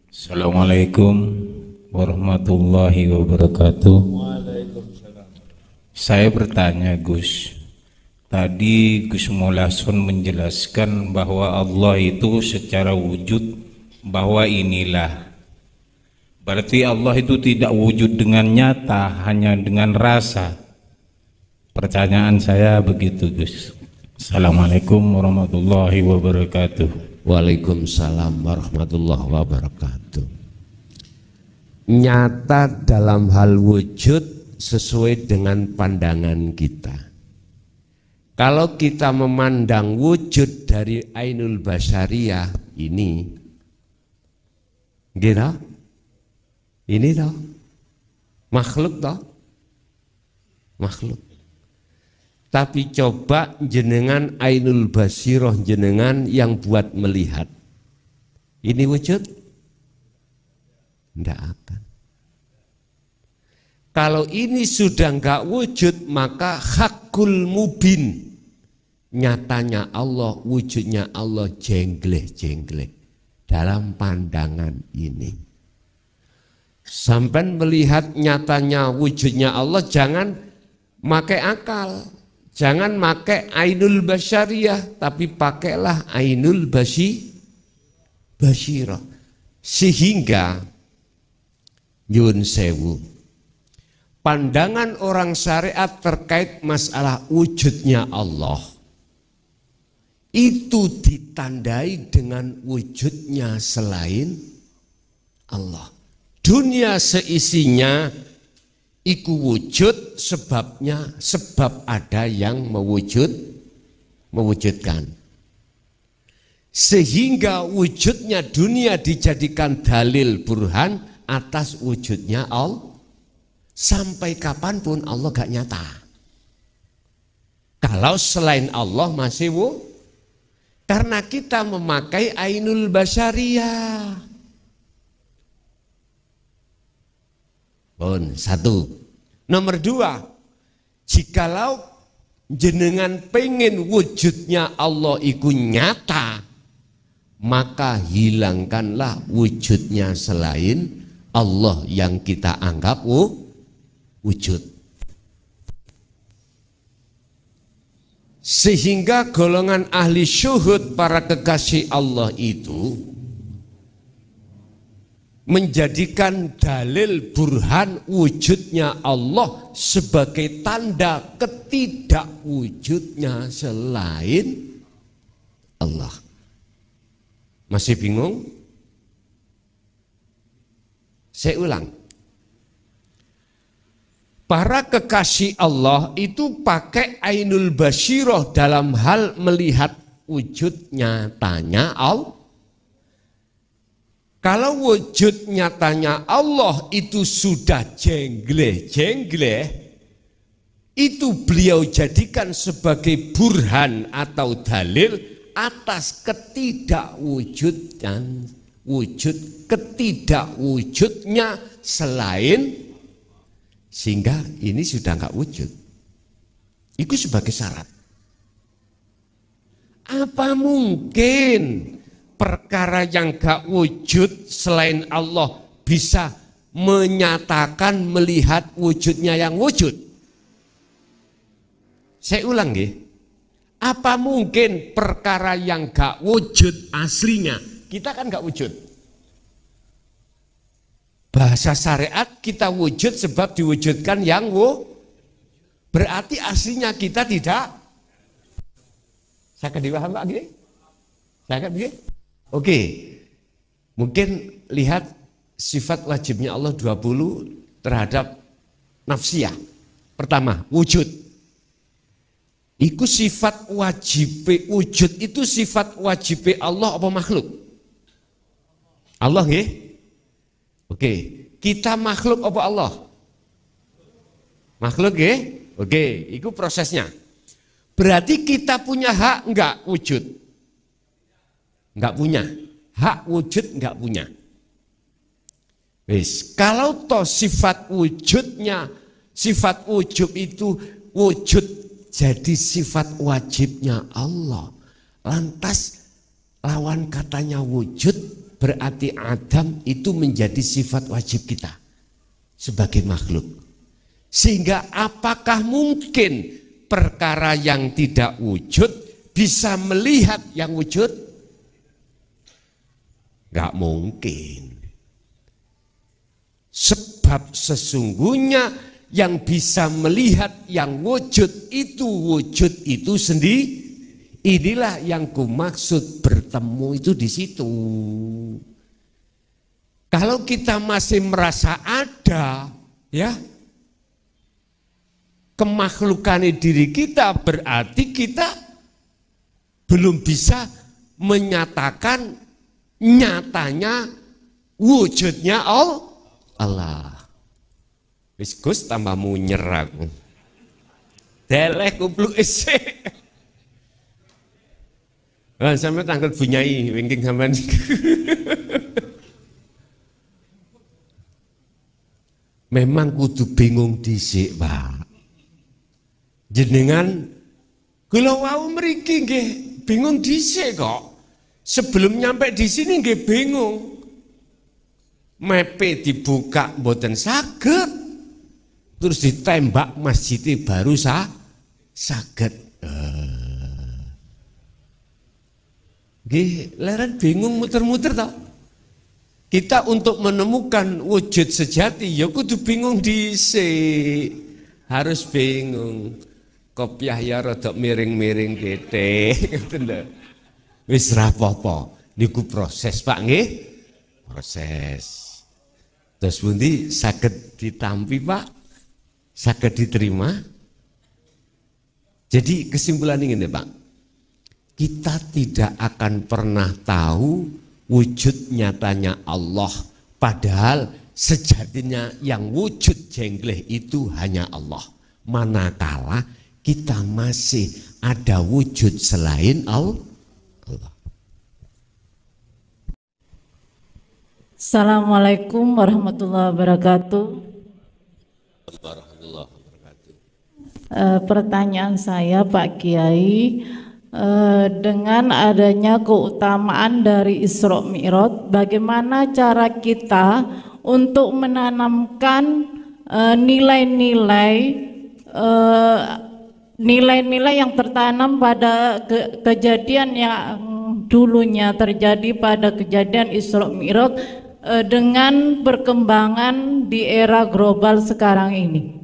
Assalamualaikum warahmatullahi wabarakatuh. Waalaikumsalam. Saya bertanya Gus, tadi Gus Molason menjelaskan bahwa Allah itu secara wujud, bahwa inilah. Berarti Allah itu tidak wujud dengan nyata, hanya dengan rasa. Pertanyaan saya begitu Gus. Assalamualaikum warahmatullahi wabarakatuh. Waalaikumsalam warahmatullahi wabarakatuh. Nyata dalam hal wujud sesuai dengan pandangan kita. Kalau kita memandang wujud dari Ainul Basyariyah ini, gitu? Ini toh makhluk toh, makhluk. Tapi coba jenengan Ainul Basiroh jenengan yang buat melihat. Ini wujud? Tidak akan. Kalau ini sudah enggak wujud, maka hakul mubin. Nyatanya Allah, wujudnya Allah jengleh-jengleh dalam pandangan ini. Sampai melihat nyatanya wujudnya Allah, jangan pakai akal. Jangan pakai Ainul Basyariyah, tapi pakailah Ainul Basyirah. Sehingga nyun sewu, pandangan orang syariat terkait masalah wujudnya Allah itu ditandai dengan wujudnya selain Allah. Dunia seisinya iku wujud, sebabnya sebab ada yang mewujudkan. Sehingga wujudnya dunia dijadikan dalil burhan atas wujudnya Allah. Sampai kapanpun Allah gak nyata. Kalau selain Allah masih karena kita memakai Ainul Basyariyah. Satu. Nomor dua, jikalau jenengan pengen wujudnya Allah itu nyata, maka hilangkanlah wujudnya selain Allah yang kita anggap wujud. Sehingga golongan ahli syuhud, para kekasih Allah itu menjadikan dalil burhan wujudnya Allah sebagai tanda ketidakwujudnya selain Allah. Masih bingung? Saya ulang. Para kekasih Allah itu pakai Ainul Basyirah dalam hal melihat wujud nyatanya Allah. Kalau wujud nyatanya Allah itu sudah jengleh-jengleh, itu beliau jadikan sebagai burhan atau dalil atas ketidakwujudnya selain, sehingga ini sudah enggak wujud. Itu sebagai syarat. Apa mungkin perkara yang gak wujud selain Allah bisa menyatakan melihat wujudnya yang wujud? Saya ulang ya. Apa mungkin perkara yang gak wujud aslinya? Kita kan gak wujud. Bahasa syariat kita wujud sebab diwujudkan yang berarti aslinya kita tidak. Saya akan dipaham Pak Gini? Saya akan begini? Oke, mungkin lihat sifat wajibnya Allah 20 terhadap nafsiyah. Pertama, wujud. Iku sifat wajib, wujud itu sifat wajib Allah apa makhluk? Allah ya? Oke, kita makhluk apa Allah? Makhluk ya? Oke, itu prosesnya. Berarti kita punya hak enggak wujud? Enggak punya. Hak wujud enggak punya. Wis, kalau toh sifat wujudnya, sifat wujud itu wujud jadi sifat wajibnya Allah. Lantas lawan katanya wujud berarti Adam itu menjadi sifat wajib kita sebagai makhluk. Sehingga apakah mungkin perkara yang tidak wujud bisa melihat yang wujud? Gak mungkin. Sebab sesungguhnya yang bisa melihat yang wujud itu sendiri. Inilah yang kumaksud bertemu itu di situ. Kalau kita masih merasa ada, ya, kemakhlukan diri kita, berarti kita belum bisa menyatakan nyatanya wujudnya Allah. Wis Gus tambah munyer aku. Deleh kupluk isik. Sampai tanggal bunyai wingking sampean. Memang kudu bingung dhisik, Pak. Jenengan kula wau mriki nggih bingung dhisik kok. Sebelum nyampe di sini nggih bingung. Mepe dibuka mboten saged. Terus ditembak masjid baru saged. Nggih, leren bingung muter-muter toh. Kita untuk menemukan wujud sejati ya kudu bingung dhisik. Harus bingung. Kopiah ya rada miring-miring gede ngoten lho. Wis ra apa-apa. Niku proses, Pak nggih. Proses. Terus pundi saged ditampi, Pak? Saged diterima? Jadi kesimpulan ini, Pak. Kita tidak akan pernah tahu wujud nyatanya Allah. Padahal sejatinya yang wujud jengleh itu hanya Allah. Manakala kita masih ada wujud selain Allah. Assalamualaikum warahmatullahi wabarakatuh. Pertanyaan saya Pak Kiai, dengan adanya keutamaan dari Isra Mi'raj, bagaimana cara kita untuk menanamkan nilai-nilai yang tertanam pada kejadian yang dulunya terjadi pada kejadian Isra Mi'raj dengan perkembangan di era global sekarang ini.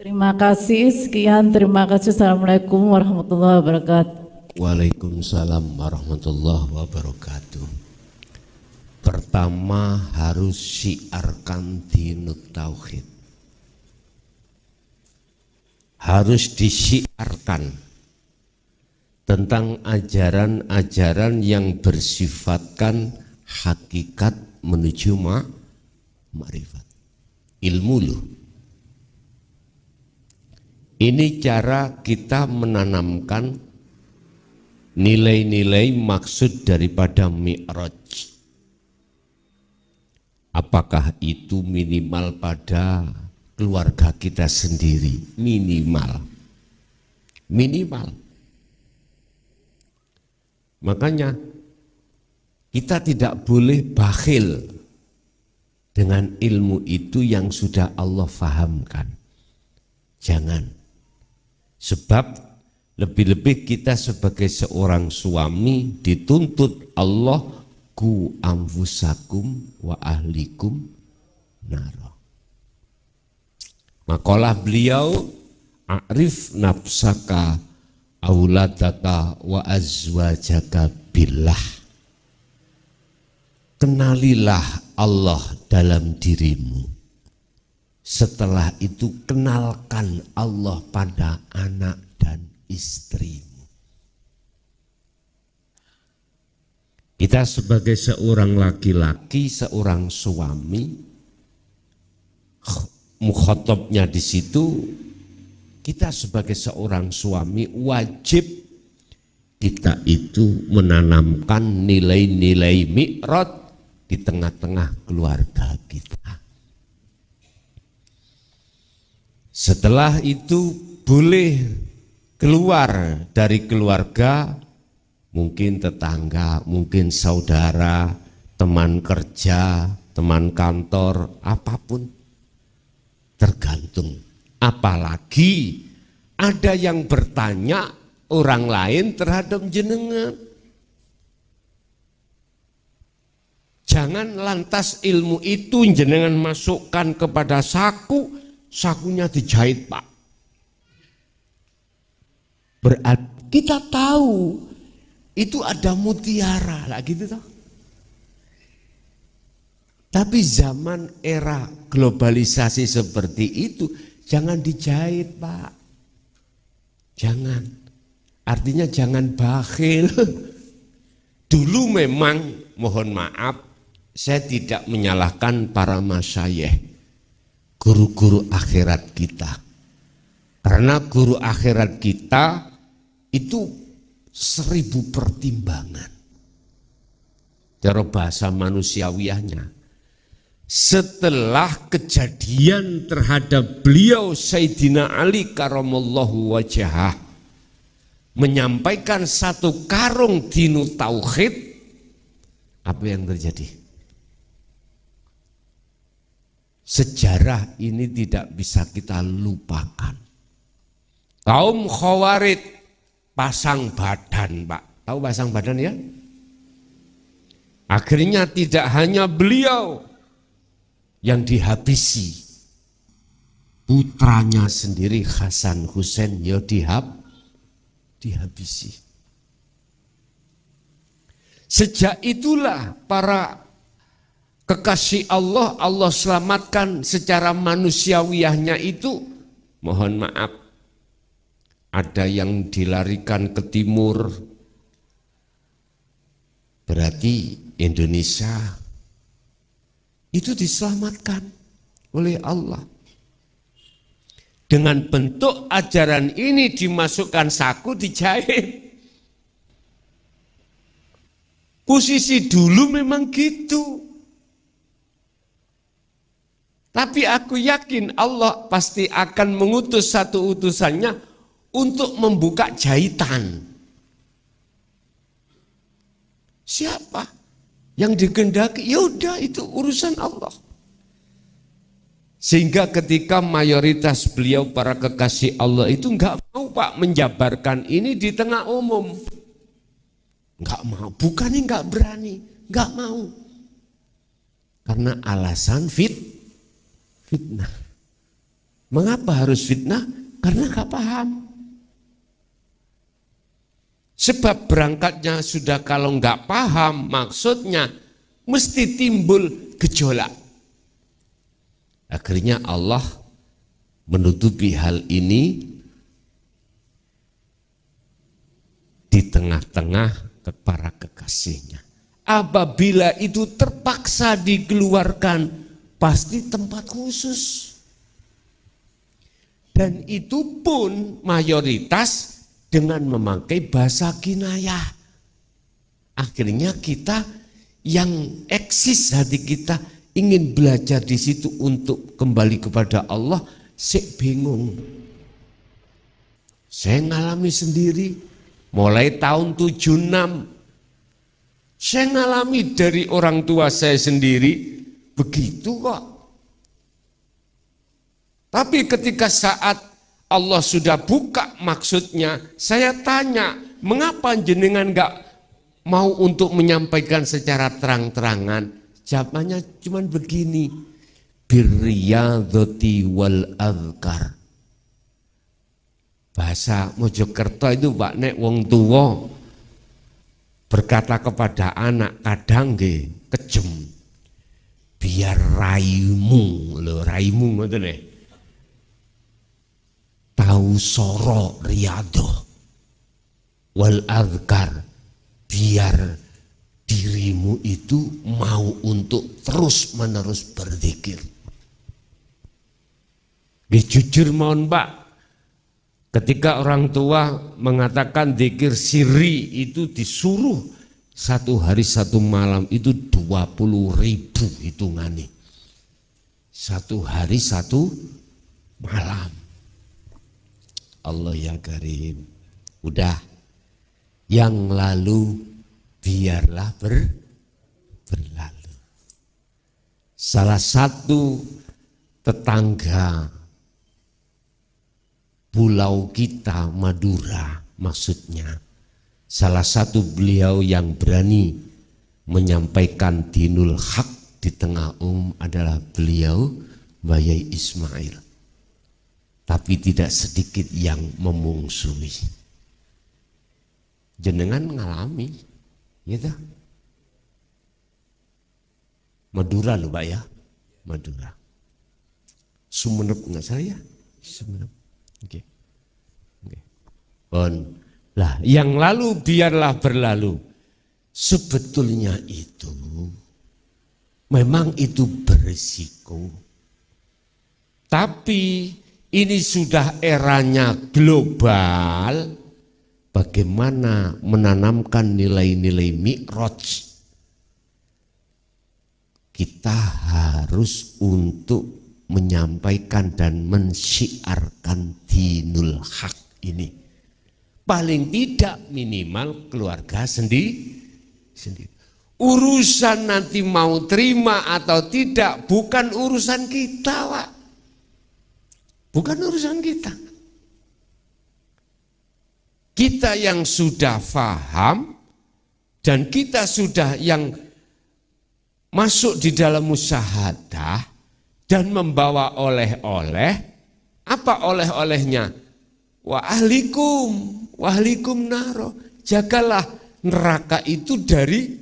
Terima kasih, sekian, terima kasih. Assalamualaikum warahmatullahi wabarakatuh. Waalaikumsalam warahmatullahi wabarakatuh. Pertama harus syiarkan dinut tauhid. Harus disyiarkan tentang ajaran-ajaran yang bersifatkan hakikat menuju ma'rifat. Ilmu loh. Ini cara kita menanamkan nilai-nilai maksud daripada Mi'raj. Apakah itu minimal pada keluarga kita sendiri? Minimal. Makanya kita tidak boleh bakhil dengan ilmu itu yang sudah Allah fahamkan. Jangan. Sebab lebih-lebih kita sebagai seorang suami dituntut Allah ku anfusakum wa ahlikum nara. Makalah beliau a'rif nafsaka auladaka wa azwajaka billah. Kenalilah Allah dalam dirimu. Setelah itu kenalkan Allah pada anak dan istrimu. Kita sebagai seorang laki-laki, seorang suami, mukhatabnya di situ, kita sebagai seorang suami wajib kita itu menanamkan nilai-nilai Mi'raj di tengah-tengah keluarga kita. Setelah itu boleh keluar dari keluarga, mungkin tetangga, mungkin saudara, teman kerja, teman kantor, apapun tergantung. Apalagi ada yang bertanya orang lain terhadap jenengan. Jangan lantas ilmu itu jenengan masukkan kepada saku, sakunya dijahit Pak. Berarti kita tahu itu ada mutiara lah gitu toh. Tapi zaman era globalisasi seperti itu jangan dijahit Pak. Jangan. Artinya jangan bakhil. Dulu memang mohon maaf saya tidak menyalahkan para masyayikh, guru-guru akhirat kita. Karena guru akhirat kita itu 1000 pertimbangan. Cara bahasa manusiawiahnya. Setelah kejadian terhadap beliau Sayyidina Ali karamallahu wajhah menyampaikan satu karung dinu tauhid, apa yang terjadi? Sejarah ini tidak bisa kita lupakan. Kaum Khawarij pasang badan, Pak. Tahu pasang badan ya? Akhirnya tidak hanya beliau yang dihabisi, putranya sendiri Hasan Hussein ya dihabisi. Sejak itulah para kekasih Allah, Allah selamatkan secara manusiawiahnya itu, mohon maaf, ada yang dilarikan ke timur, berarti Indonesia itu diselamatkan oleh Allah. Dengan bentuk ajaran ini dimasukkan saku, dijahit. Posisi dulu memang gitu. Tapi aku yakin Allah pasti akan mengutus satu utusannya untuk membuka jahitan. Siapa yang dikehendaki? Ya udah, itu urusan Allah. Sehingga ketika mayoritas beliau para kekasih Allah itu enggak mau Pak menjabarkan ini di tengah umum. Enggak mau, bukannya enggak berani, enggak mau. Karena alasan fitnah. Mengapa harus fitnah? Karena enggak paham. Sebab berangkatnya sudah kalau enggak paham maksudnya mesti timbul gejolak. Akhirnya Allah menutupi hal ini di tengah-tengah para kekasihnya. Apabila itu terpaksa dikeluarkan, pasti tempat khusus. Dan itu pun mayoritas dengan memakai bahasa kinayah. Akhirnya kita yang eksis hati kita ingin belajar di situ untuk kembali kepada Allah, saya bingung. Saya ngalami sendiri mulai tahun 76. Saya ngalami dari orang tua saya sendiri begitu kok. Tapi ketika saat Allah sudah buka maksudnya, saya tanya, mengapa jenengan enggak mau untuk menyampaikan secara terang-terangan? Jawabannya cuma begini, birriyadhati wal azkar. Bahasa Mojokerto itu Pak, nek wong tua berkata kepada anak kadang nggih kejem, biar raimu, lho raimu ngoten nggih, tahu soro riyadhah wal azkar, biar dirimu itu mau untuk terus-menerus berzikir. Jujur mohon Pak, ketika orang tua mengatakan zikir sirri itu disuruh 1 hari 1 malam itu 20.000 hitungannya. 1 hari 1 malam. Allah ya Karim. Udah, yang lalu biarlah berlalu. Salah satu tetangga pulau kita, Madura maksudnya, salah satu beliau yang berani menyampaikan dinul haq di tengah adalah beliau Bayai Ismail. Tapi tidak sedikit yang memungsuhi. Jenengan mengalami, gitu. Madura loh Pak ya, Madura. Sumenep enggak saya? Sumenep. Oke. Bon. Lah, yang lalu biarlah berlalu. Sebetulnya itu memang itu berisiko. Tapi ini sudah eranya global. Bagaimana menanamkan nilai-nilai mi'raj? Kita harus untuk menyampaikan dan mensyiarkan dinul haq ini. Paling tidak minimal keluarga sendiri. Urusan nanti mau terima atau tidak bukan urusan kita, Pak. Bukan urusan kita. Kita yang sudah faham dan kita sudah yang masuk di dalam musyahadah dan membawa oleh-oleh. Apa oleh-olehnya? Wa ahlikum naro. Jagalah neraka itu dari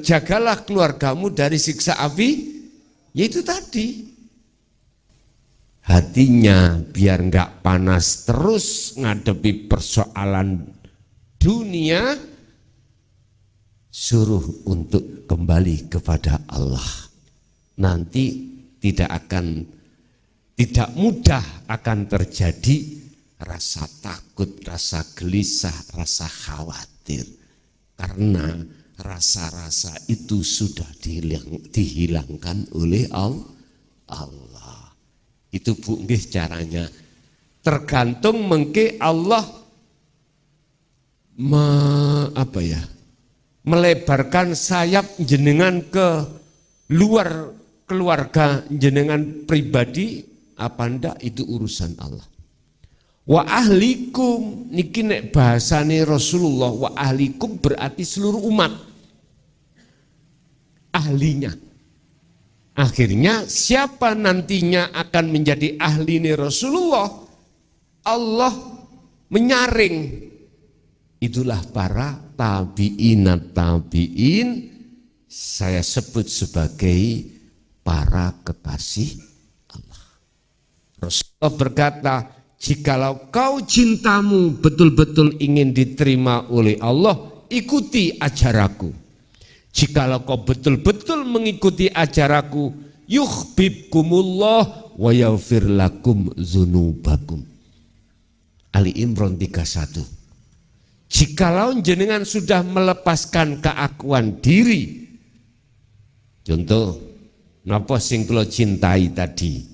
jagalah keluargamu dari siksa api. Yaitu tadi. Hatinya biar enggak panas terus ngadepi persoalan dunia. Suruh untuk kembali kepada Allah. Nanti tidak mudah akan terjadi rasa takut, rasa gelisah, rasa khawatir. Karena rasa-rasa itu sudah dihilangkan oleh Allah. Itu Bu nggih caranya. Tergantung mengke Allah melebarkan sayap jenengan ke luar keluarga jenengan pribadi apa ndak itu urusan Allah. Wa ahlikum niki nek bahasane Rasulullah, wa ahlikum berarti seluruh umat. Ahlinya. Akhirnya siapa nantinya akan menjadi ahli ini Rasulullah? Allah menyaring. Itulah para tabi'in, saya sebut sebagai para kekasih Allah. Rasulullah berkata, jikalau kau cintamu betul-betul ingin diterima oleh Allah, ikuti ajaranku. Jikalau kau betul-betul mengikuti ajaranku, yuhibbukumullah wa yaghfir lakum dzunubakum. Ali Imran 31. Jikalau jenengan sudah melepaskan keakuan diri, contoh, napa sing kula cintai tadi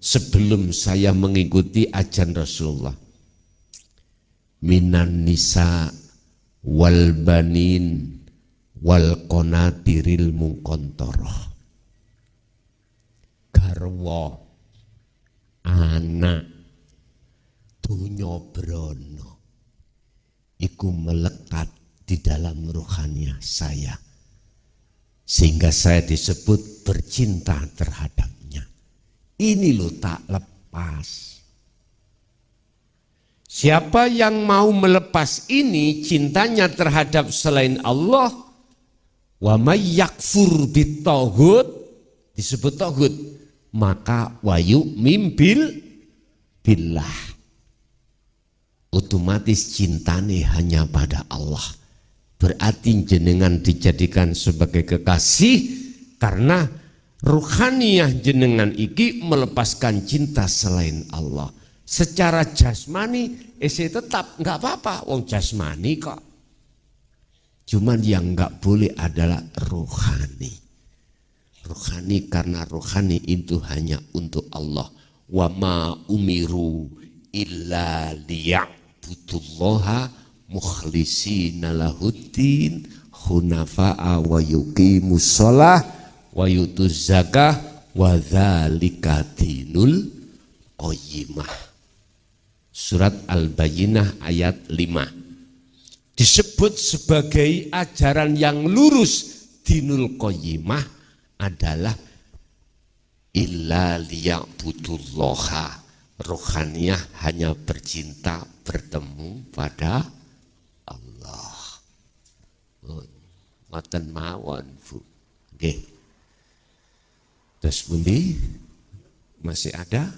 sebelum saya mengikuti ajaran Rasulullah, minan nisa wal banin wal qanatiril muqantarah, garwa, anak, dunya brono. Iku melekat di dalam rohania saya. Sehingga saya disebut bercinta terhadapnya. Ini loh tak lepas. Siapa yang mau melepas ini cintanya terhadap selain Allah, wa may yakfur bitaghut, disebut taghut, maka wa yu'min billah. Otomatis cintane hanya pada Allah. Berarti jenengan dijadikan sebagai kekasih karena ruhaniyah jenengan iki melepaskan cinta selain Allah. Secara jasmani tetap enggak apa-apa, wong jasmani kok. Cuman yang enggak boleh adalah rohani. Rohani karena rohani itu hanya untuk Allah. Wa ma umiru illa liya'budullaha mukhlisina lahuddin hunafa'a wa yuqimus shalah wa yutuz zakah wa dzalika dinul qayyimah. Surat Al-Bayyinah ayat 5. Disebut sebagai ajaran yang lurus dinul qayyimah adalah illa liya'budullaha, rohaniyah hanya bercinta bertemu pada Allah. Ngoten mawon, Bu. Nggih. Terus pundi? Masih ada?